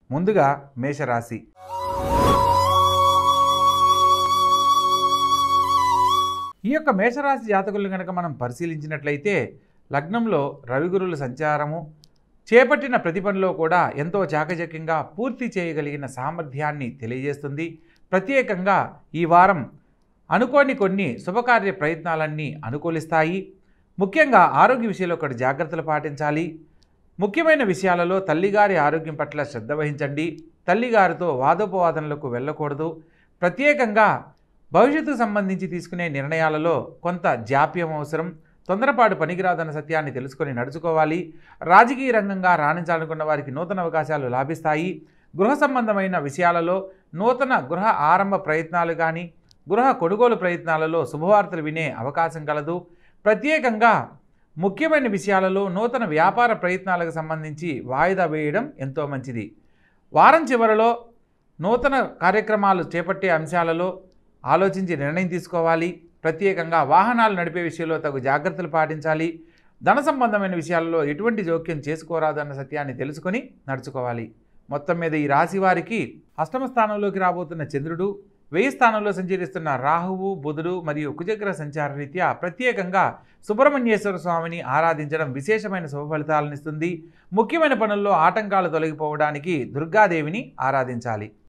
ముందుగా మేషరాశి. ఈ యొక్క మేషరాశి జాతకులను కనుక మనం పరిశీలించినట్లయితే లగ్నంలో రవిగురుల సంచారము చేపట్టిన ప్రతి పనిలో కూడా ఎంతో చాకచక్యంగా పూర్తి చేయగలిగిన సామర్థ్యాన్ని తెలియజేస్తుంది. ప్రత్యేకంగా ఈ వారం అనుకోని కొన్ని శుభకార్య ప్రయత్నాలన్నీ అనుకూలిస్తాయి. ముఖ్యంగా ఆరోగ్య విషయంలో ఒకటి జాగ్రత్తలు పాటించాలి. ముఖ్యమైన విషయాలలో తల్లిగారి ఆరోగ్యం పట్ల శ్రద్ధ వహించండి. తల్లిగారితో వాదోపవాదనలకు వెళ్ళకూడదు. ప్రత్యేకంగా భవిష్యత్తుకు సంబంధించి తీసుకునే నిర్ణయాలలో కొంత జాప్యం అవసరం. తొందరపాటు పనికిరాదన్న సత్యాన్ని తెలుసుకొని నడుచుకోవాలి. రాజకీయ రంగంగా రాణించాలనుకున్న వారికి నూతన అవకాశాలు లాభిస్తాయి. గృహ సంబంధమైన విషయాలలో నూతన గృహ ఆరంభ ప్రయత్నాలు కానీ గృహ కొనుగోలు ప్రయత్నాలలో శుభవార్తలు వినే అవకాశం కలదు. ప్రత్యేకంగా ముఖ్యమైన విషయాలలో నూతన వ్యాపార ప్రయత్నాలకు సంబంధించి వాయిదా వేయడం ఎంతో మంచిది. వారం చివరలో నూతన కార్యక్రమాలు చేపట్టే అంశాలలో ఆలోచించి నిర్ణయం తీసుకోవాలి. ప్రత్యేకంగా వాహనాలు నడిపే విషయంలో తగు జాగ్రత్తలు పాటించాలి. ధన సంబంధమైన విషయాలలో ఎటువంటి జోక్యం చేసుకోరాదన్న సత్యాన్ని తెలుసుకొని నడుచుకోవాలి. మొత్తం మీద ఈ రాశి వారికి అష్టమ స్థానంలోకి రాబోతున్న చంద్రుడు, 1000 స్థానంలో సంచరిస్తున్న రాహువు, బుధుడు మరియు కుజగ్రహ సంచార రీత్యా ప్రత్యేకంగా సుబ్రహ్మణ్యేశ్వర స్వామిని ఆరాధించడం విశేషమైన శుభ ఫలితాలనిస్తుంది. ముఖ్యమైన పనుల్లో ఆటంకాలు తొలగిపోవడానికి దుర్గాదేవిని ఆరాధించాలి.